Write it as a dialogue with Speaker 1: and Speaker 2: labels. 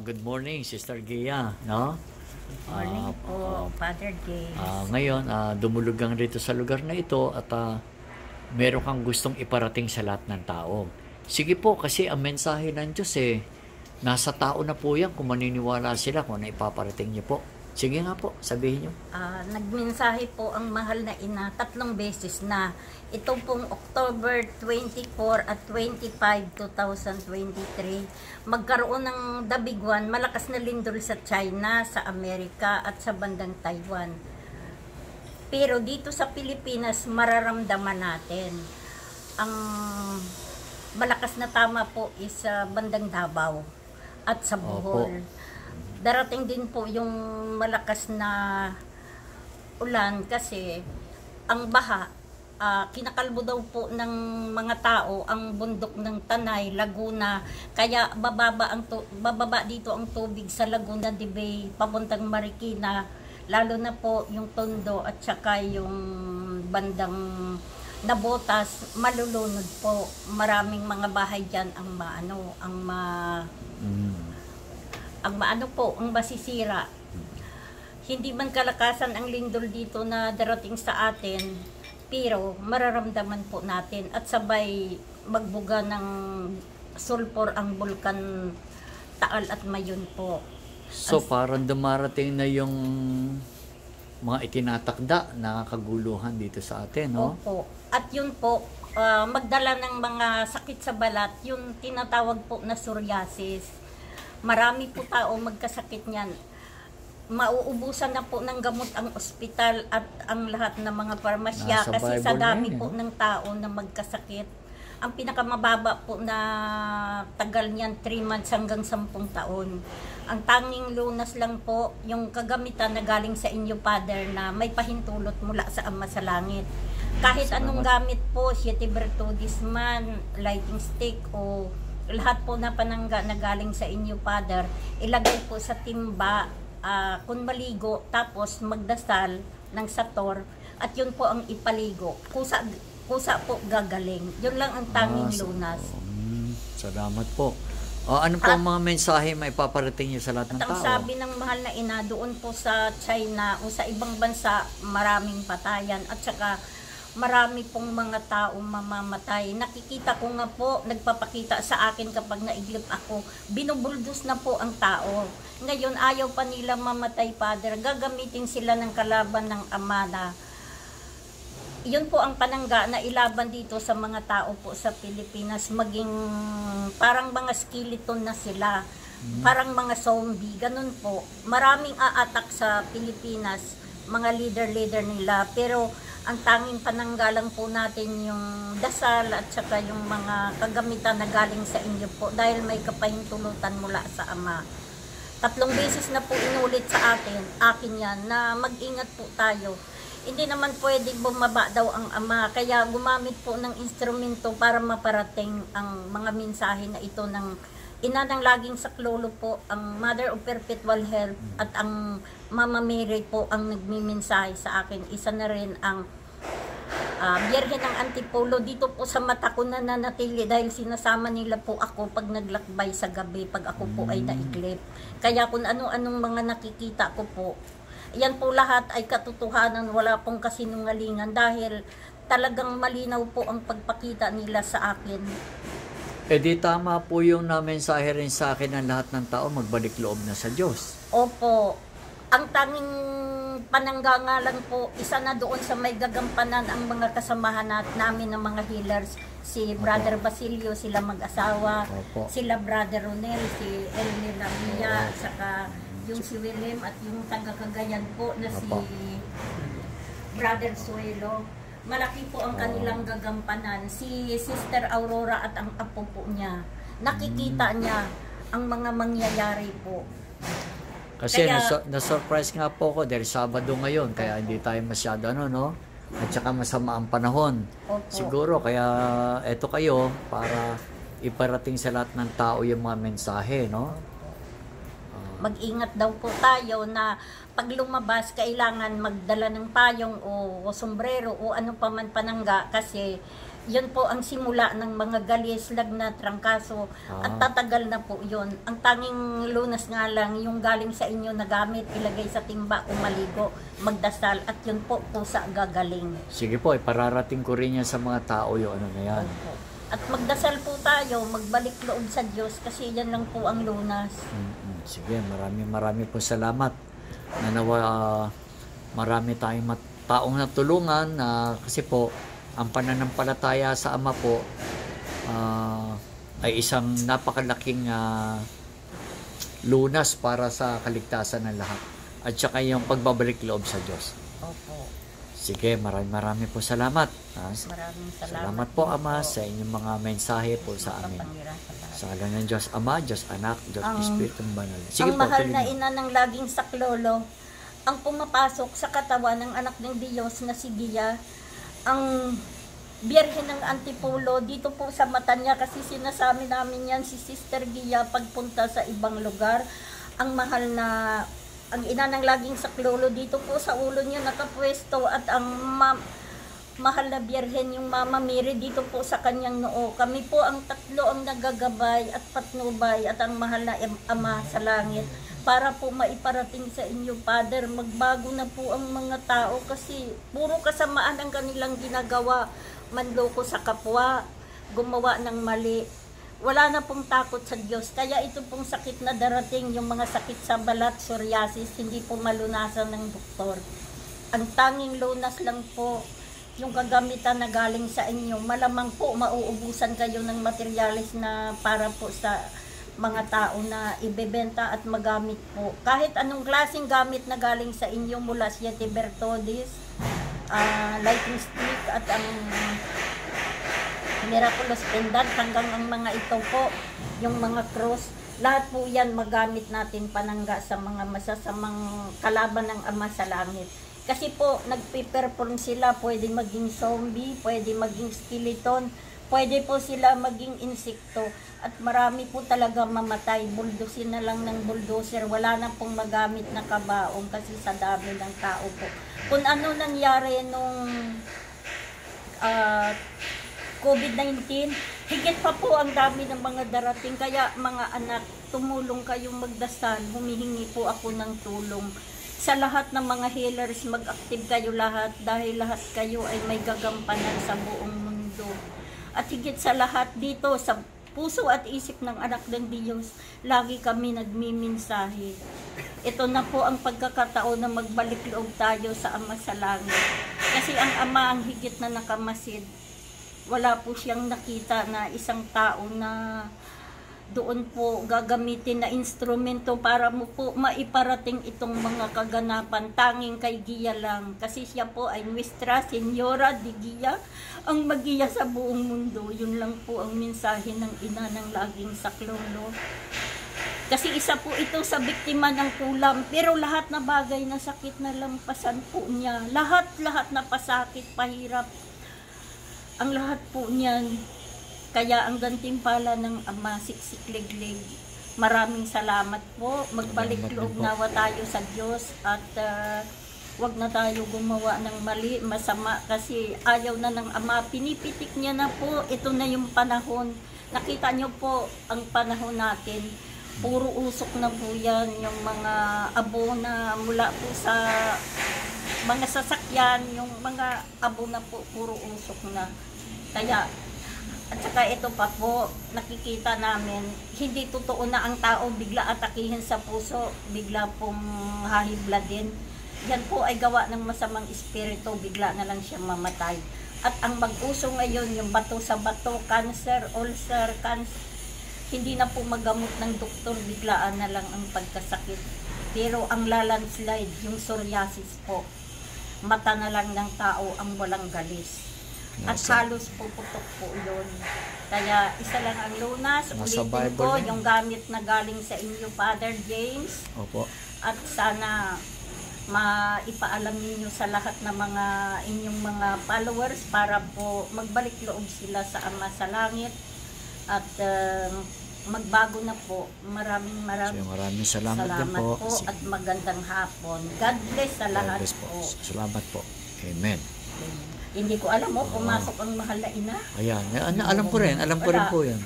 Speaker 1: Good morning, Sister Gia, no?
Speaker 2: Morning
Speaker 1: Ah,
Speaker 2: po, Father James.
Speaker 1: Ngayon, dumulog kang rito sa lugar na ito at meron kang gustong iparating sa lahat ng tao. Sige po, kasi ang mensahe ng Diyos nasa tao na po yan kung maniniwala sila kung ano ipaparating niyo po. Sige nga po, sabihin niyo.
Speaker 2: Nagmensahe po ang mahal na ina 3 beses na. Ito pong October 24 at 25, 2023. Magkaroon ng dabiguan, malakas na lindol sa China, sa Amerika at sa bandang Taiwan. Pero dito sa Pilipinas, mararamdaman natin. Ang malakas na tama po is sa bandang Davao at sa Bohol.
Speaker 1: Opo.
Speaker 2: Darating din po yung malakas na ulan kasi ang baha, kinakalbo daw po ng mga tao ang bundok ng Tanay, Laguna. Kaya bababa dito ang tubig sa Laguna de Bay papuntang Marikina, lalo na po yung Tondo at saka yung bandang Nabotas, malulunod po. Maraming mga bahay diyan ang masisira. Hindi man kalakasan ang lindol dito na darating sa atin, pero mararamdaman po natin at sabay magbuga ng sulfur ang bulkan Taal at Mayon po.
Speaker 1: So, parang dumarating na yung mga itinatakda na kaguluhan dito sa atin, no?
Speaker 2: Opo. At yun po, magdala ng mga sakit sa balat, yung tinatawag po na psoriasis. Marami po tao magkasakit niyan. Mauubusan na po ng gamot ang ospital at ang lahat ng mga parmasya kasi sa dami po ng tao na magkasakit. Ang pinakamababa po na tagal niyan 3 months hanggang 10 taon. Ang tanging lunas lang po yung kagamitan na galing sa inyo, Father, na may pahintulot mula sa Ama sa Langit. Kahit anong gamit po, Siete Virtudes man, lighting stick o lahat po na panangga na galing sa inyo, Father, ilagay po sa timba kung maligo, tapos magdasal ng sator at yun po ang ipaligo. Kusa po gagaling. Yun lang ang tanging lunas.
Speaker 1: Salamat po. Ano po ang mga mensahe may paparating niyo sa lahat ng
Speaker 2: At ang
Speaker 1: tao?
Speaker 2: sabi ng mahal na ina, doon po sa China o sa ibang bansa, maraming patayan at saka marami pong mga taong mamamatay. Nakikita ko nga po, nagpapakita sa akin kapag naiglip ako, binubuldos na po ang tao. Ngayon, ayaw pa nila mamatay, Father. Gagamitin sila ng kalaban ng Ama. Yun po ang panangga na ilaban dito sa mga tao po sa Pilipinas. Maging parang mga skeleton na sila. Parang mga zombie. Ganun po. Maraming aatak sa Pilipinas, mga leader nila. Pero ang tanging pananggalang po natin yung dasal at saka yung mga kagamitan na galing sa inyo po dahil may kapahintulutan mula sa Ama. 3 beses na po inulit sa akin yan na mag-ingat po tayo. Hindi naman pwedeng bumaba daw ang Ama, kaya gumamit po ng instrumento para maparating ang mga mensahe na ito ng ina ng laging saklolo po, ang Mother of Perpetual Health at ang Mama Mary po ang nagmimensahe sa akin. Isa na rin ang Biyerhe ng Antipolo. Dito po sa mata ko nananatili dahil sinasama nila po ako pag naglakbay sa gabi, pag ako po ay naiglip. Kaya kung ano-anong mga nakikita ko po, yan po lahat ay katotohanan, wala pong kasinungalingan dahil talagang malinaw po ang pagpakita nila sa akin.
Speaker 1: Di tama po yung mensahe rin sa akin ng lahat ng tao, magbalik loob na sa Diyos.
Speaker 2: Opo. Ang tanging panangga nga lang po, isa na doon sa may gagampanan ang mga kasamahan namin ng mga healers. Si Brother Basilio, sila mag-asawa, sila Brother Ronel, si Elmer Lamia, saka yung si William at yung taga-Cagayan po na si Brother Suelo. Malaki po ang kanilang gagampanan. Si Sister Aurora at ang apo po niya. Nakikita niya ang mga mangyayari po.
Speaker 1: Kasi na-surprise nga po ko dahil Sabado ngayon, kaya hindi tayo masyado no? At saka masama ang panahon.
Speaker 2: Opo.
Speaker 1: Siguro, kaya eto kayo para iparating sa lahat ng tao yung mga mensahe, no?
Speaker 2: Mag-ingat daw po tayo na pag lumabas, kailangan magdala ng payong o sombrero o ano pa man panangga kasi Yun po ang simula ng mga galis, lagnat, trangkaso, at tatagal na po yun. Ang tanging lunas nga lang, yung galing sa inyo na gamit, ilagay sa timba, umaligo, magdasal, at yun po pusa gagaling.
Speaker 1: Sige po, ipararating ko rin yan sa mga tao yung ano na yan.
Speaker 2: Opo. At magdasal po tayo, magbalik loob sa Diyos, kasi yan lang po ang lunas.
Speaker 1: Sige, marami po salamat. Nanawa, marami tayong taong natulungan kasi po, ang pananampalataya sa Ama po ay isang napakalaking lunas para sa kaligtasan ng lahat. At saka yung pagbabalik loob sa Diyos.
Speaker 2: Opo.
Speaker 1: Sige, marami po salamat.
Speaker 2: Maraming
Speaker 1: Salamat po, Ama, sa inyong mga mensahe po sa amin. Sa ngalan ng Diyos Ama, Diyos Anak, Diyos Espiritong Banal. Sige
Speaker 2: ang
Speaker 1: po,
Speaker 2: mahal na
Speaker 1: tuloy mo.
Speaker 2: ina ng laging saklolo, ang pumapasok sa katawan ng anak ng Diyos na si Gia, ang Birhen ng Antipulo, dito po sa mata niya, kasi sinasami namin yan si Sister Gia pagpunta sa ibang lugar. Ang mahal na, ang ina ng laging saklolo, dito po sa ulo niya nakapwesto, at ang mahal na Birhen, yung Mama Mary, dito po sa kanyang noo. Kami po ang tatlo ang nagagabay at patnubay, at ang mahal na Ama sa langit, para po maiparating sa inyo, Father. Magbago na po ang mga tao, kasi puro kasamaan ang kanilang ginagawa. Manloko sa kapwa, gumawa ng mali. Wala na pong takot sa Diyos. Kaya ito pong sakit na darating, yung mga sakit sa balat, psoriasis, hindi po malunasan ng doktor. Ang tanging lunas lang po, yung kagamitan na galing sa inyo. Malamang po mauubusan kayo ng materialis na para po sa mga tao na ibebenta at magamit po. Kahit anong klaseng gamit na galing sa inyo, mula Siete Bertodis, lighting stick, at ang miraculous pendant, hanggang ang mga ito po, yung mga cross, lahat po yan magamit natin panangga sa mga masasamang kalaban ng Ama sa langit. Kasi po, nagpe-perform sila, pwede maging zombie, pwede maging skeleton, pwede po sila maging insekto, at marami po talaga mamatay. Buldosin na lang ng bulldozer, wala na pong magamit na kabaong kasi sa dami ng tao po. Kung ano nangyari nung COVID-19, higit pa po ang dami ng mga darating. Kaya mga anak, tumulong kayong magdasal, humihingi po ako ng tulong. Sa lahat ng mga healers, mag-active kayo lahat, dahil lahat kayo ay may gagampanan sa buong mundo. At higit sa lahat dito, sa puso at isip ng anak ng Diyos, lagi kami nagmiminsahe. Ito na po ang pagkakataon na magbalik loob tayo sa Ama sa langit. Kasi ang Ama ang higit na nakamasid. Wala po siyang nakita na isang tao na doon po gagamitin na instrumento para mo po maiparating itong mga kaganapan. Tanging kay Gia lang, kasi siya po ay Nuestra Señora de Gia, ang magiya sa buong mundo. Yun lang po ang mensahe ng ina ng laging saklolo. Kasi isa po ito sa biktima ng kulam, pero lahat na bagay na sakit na lampasan po niya. Lahat na pasakit, pahirap, ang lahat po niyan. Kaya ang gantimpala ng Ama, siksikliglig. Maraming salamat po. Magbalik loob nawa tayo sa Diyos, at wag na tayo gumawa ng mali, masama, kasi ayaw na ng Ama. Pinipitik niya na po. Ito na yung panahon. Nakita niyo po ang panahon natin. Puro usok na po yan. Yung mga abo na mula po sa mga sasakyan, yung mga abo na po, puro usok na. Kaya at saka ito pa po, nakikita namin, hindi totoo na ang tao bigla atakihin sa puso, bigla pong hahibladin. Yan po ay gawa ng masamang espiritu, bigla na lang siya mamatay. At ang mag-uso ngayon, yung bato sa bato, cancer, ulcer, hindi na po magamot ng doktor, biglaan na lang ang pagkasakit. Pero ang lalandslide, yung psoriasis po, mata na lang ng tao ang walang galis. At halos puputok po yun. Kaya isa lang ang lunas. Ulitin ko yung gamit na galing sa inyo, Father James.
Speaker 1: Opo.
Speaker 2: At sana maipaalam ninyo sa lahat ng mga inyong mga followers para po magbalik loob sila sa Ama sa langit. At magbago na po. Maraming
Speaker 1: salamat din po.
Speaker 2: At magandang hapon. God bless sa lahat po.
Speaker 1: Salamat po. Amen.
Speaker 2: Amen. Hindi ko alam mo, pumasok ang mahal na ina.
Speaker 1: Ayan, alam ko rin
Speaker 2: Wala.
Speaker 1: po yan.